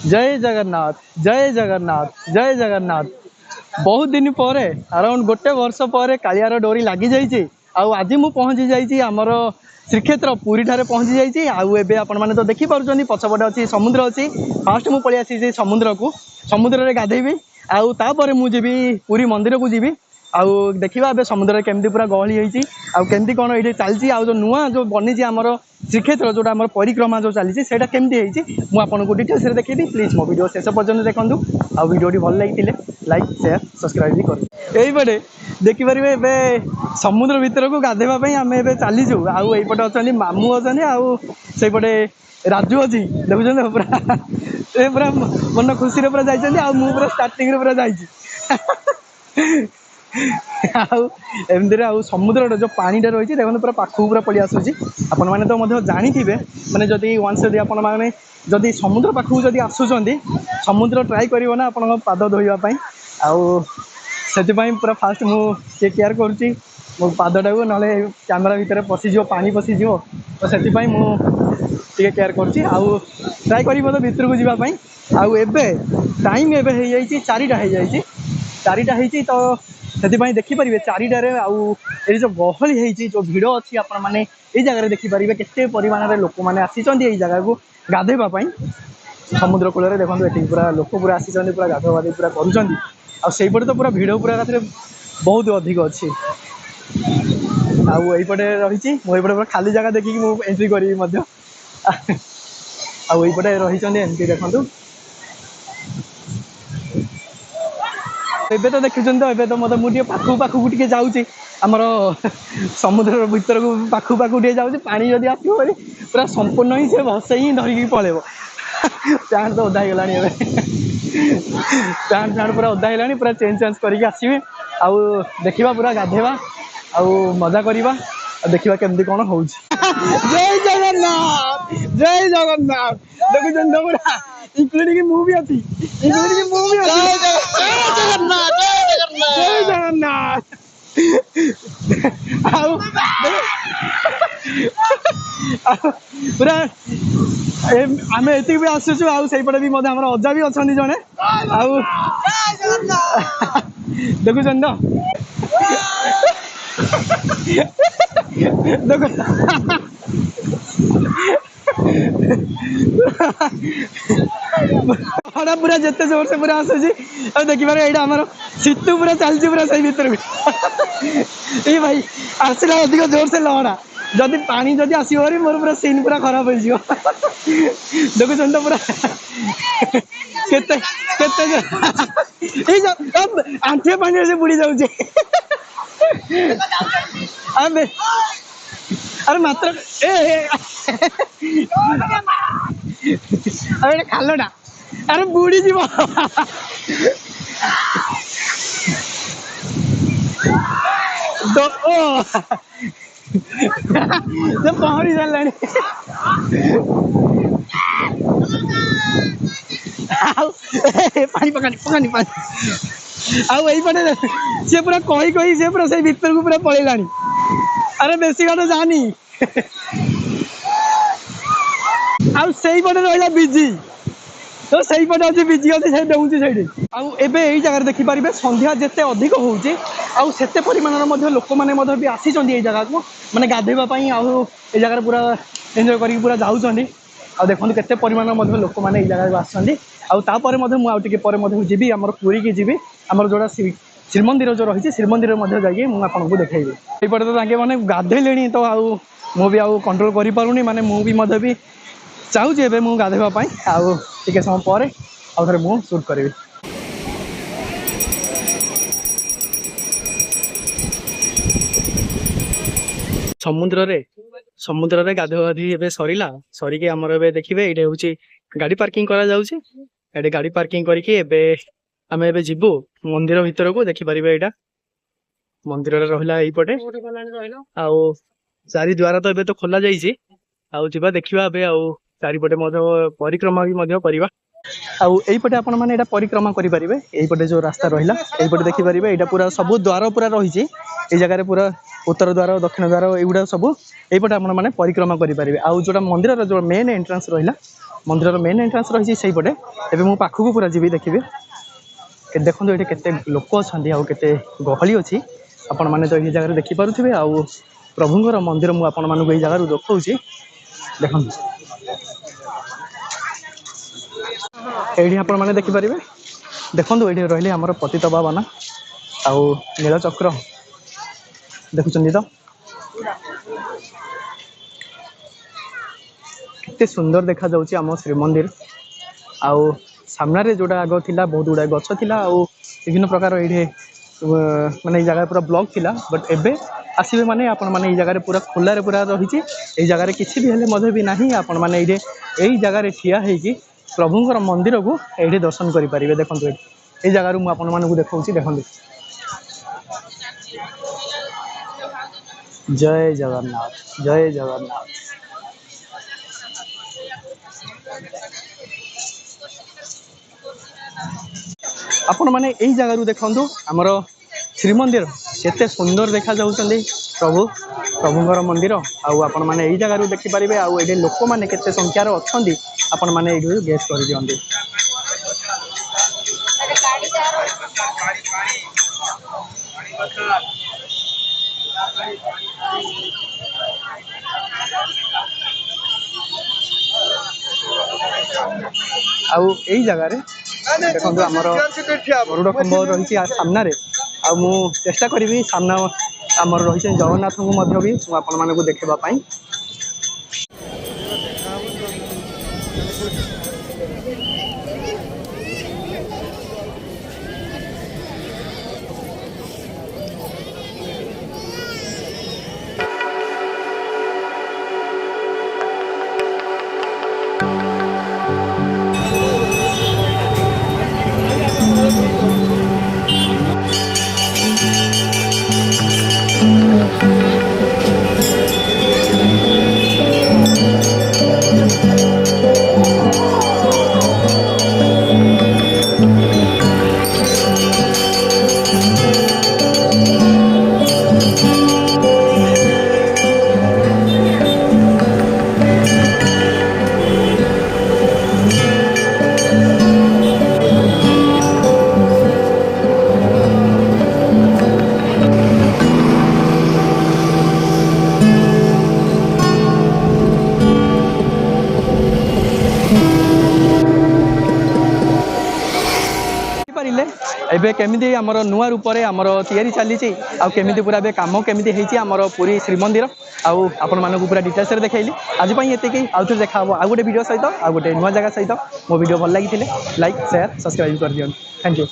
जय जगन्नाथ जय जगन्नाथ जय जगन्नाथ। बहुत दिन पर अराउंड गोटे वर्ष पर कालियार डोरी लगी जाइए। आज मु पहुँची जाइए आमर श्रीक्षेत्र पुरी ठारे पहुँची जाइए। आबे आपण मैंने तो देखिपुं पछपटे अच्छी समुद्र अच्छी। फास्ट मुझे पलि आसी समुद्र को समुद्र में गाधेबी आउे मुझे पुरी मंदिर को जी आउ देखा ए समुद्र केमती पूरा गहली होती आमती कौन ये चलती जो नुआ जो बनी आमर श्रीक्षेत्र जोटा आम परिक्रमा जो चली केमती मुझे डिटेल्स देखी प्लीज मो वीडियो शेष पर्यटन देखूँ। वीडियो भल लगी लाइक शेयर सब्सक्राइब भी करें। यहीपटे देखिपारे ए समुद्र भीतर को गाधेवाई आम ए चलीजु आईपटे अच्छा मामू अच्छा आईपटे राजू अच्छी देखुं पूरा पूरा मन खुशी पूरा जाइए पूरा स्टार्टिंग पूरा जाइए एमती समुद्र जो पानीटा रही देखो पूरा पाखक पूरा पलि आसूसी। आपण मैंने तो जानी माने जदि वंस जदि आपण मैंने जदि समुद्र पाखक जदि आसुँच समुद्र ट्राए कर ना आपण पाद धोवाई से पूरा फास्ट मुझे केयर करुँची मो पादटा को ना कैमेरा भितर पशिज पानी पशिज तो से मुझे केयर करुँची ट्राए कर भितर को जावाई आबे टाइम एवं चारिटा हो तो से देखिपारे चारिटारे ये जो गहली है जो भिड़ अच्छी आपण मैंने ये जगह देखिपारे केते परिमाण लोक मैंने आसी जगह को गाधेवाई समुद्र कूल देखो ये पूरा लोक पूरा आसी पूरा गाधुआधि पूरा करपटे तो पूरा भिड़ पूरा बहुत अधिक अच्छी आईपटे रही मुझे पूरा खाली जगह देखिकी मुझे एंट्री करी आईपटे रही एमती देखूँ एबे तो देखुं तो एबे तो मतलब मुझे पाखक पाखक टे जाऊँगी आमर समुद्र भीतर को पाखक पाखक टे जाऊँगी पानी जदि आसो पूरा संपूर्ण ही से भसे ही धरिकी पलैब पैंट तो ओदा होगा पैंट फैंट पूरा ओदा है पूरा चेंज चेंज करके आसवे देखा पूरा गाधेवा मजा करवा देखा केमती कौन हो। जय जगन्नाथ जय जगन्नाथ देखुं पूरा इंक्लूडिंग मूवी अच्छी इंक्लूडिंग मूवी जय जगन्नाथ जय जगन्नाथ पूरा आम ये भी आसुचु आईपटे भी आम अजा भी अच्छा जड़े देखुं तो हड़ा पूरा जिते जोर से पूरा आसूसी देखिए यहाँ आम शीतु पूरा चलती पूरा सही भर ये भाई आसला अधिक जोर से लहड़ा जदि पानी जदि आसो मोर पूरा सीन पूरा खराब हो देखुं तो पूरा आंठे पानी से बुड़ी जाऊे अरे मात्र अरे खालटा अरे बुड़ी जीव पहरी सारा पानी पकानी पकानी पानी आईपटे सी पूरा कही कही सी पूरा से भीतर को पूरा पलैला। अरे बेसी बात जानी आईपटे रहा बिजी तो सही पटे अच्छे बिजी अच्छे डेऊँ से जगह देखिपारे संध्या जिते अधिक होते परिमाण लोक मैंने भी आसी जगह को मैंने गाधेवाई ये जगह पूरा एंजॉय करके पूरा जाऊँच देखो केते परिमाण लोक मैंने जगह को आसपर मुझे जी आम पुरी की जी आम जोड़ा श्रीमंदिर जो रही श्रीमंदिर जाइए मुझे देखी यपटे तो मैंने गाधेले तो मुझे कंट्रोल कर पारूनी माने मुझे भी चाहूँगी एवं मुझे गाधेवाई टे समय पर आउ थे मुझे शूट करी समुद्र रे गाधुआधि ए सरला सरिके आमर ए देखिए ये हूँ गाड़ी पार्किंग करा जाउछि एडे गाड़ी पार्किंग करके एबे आम ए जीवु मंदिर भीतर को देखिपारे यहाँ मंदिर रहा यपटे चारि द्वारा तो ए तो खोला जाइए आवा देखा चारिपटे परिक्रमा भी करवा आईपटे आपण मैंने परिक्रमा करेंगे यहीपटे जो रास्ता रहा यहीपटे देखिपारे यहाँ पूरा सब द्वार पूरा रही जगह पूरा उत्तर द्वार दक्षिण द्वार युवा सब यहीपटे आपण मैंने परिक्रमा करेंगे आउ जो मंदिर जो मेन एंट्रांस रहा मंदिर मेन एंट्रांस रही है पटे एवं मु पाखक पूरा जी देखिए देखो ये केते लोक अच्छा आते गहली अच्छी आपण मैंने तो ये जगह देखिपे आउ प्रभुंर मंदिर मुझे आपण मानक ये जगह देखा देखो ये आपण मैंने देखिपारे देखो ये रही आमर पतित पावन आउ नीलचक्र देखुं तो केते सुंदर देखा जाउची आम श्रीमंदिर आउ सामने जोड़ा आग थिला बहुत गुड़ा गछ थिला आउ विभिन्न प्रकार ये माने जगह पूरा ब्लॉक थिला बट एबे आसीबे माने आपण माने जगह पूरा खोला रे पूरा रही है जगह किसी भी हेले मधे भी नहीं आपण माने यही जगह ठिया है प्रभुंर मंदिर को ये दर्शन करें देखो ये जगह मुझे आपण मानक देखा देखो जय जगन्नाथ जय जगन्नाथ आपण मैंने यही जगह देखु आमर श्रीमंदिर केते सुंदर देखा जाउछन्दी प्रभु प्रभुंर मंदिर आपण मैंने यही जगह देखिपारे आउ ये लोक मैंने केते संख्यार अच्छी आपण मैंने ये गेस कर दियंती आउ यही जगह देखो आमर गरुड़ खंभ रही सामने मु चेष्टा करी सामना आमर रही जगन्नाथ को भी आपण मानक देखापी एबे केमिति आमर नुआ रूप से आमर तैयारी चली आमी पूरा कम केमी आमर पूरी श्रीमंदिर आउ आपण मानक पूरा डिटेल्स देखली आज ये आउ थे देखा आउ गोटे वीडियो सहित आउ गोटे नुआ जगह सहित मो वीडियो भल लगी लाइक शेयर सब्सक्राइब कर दियो थैंक यू।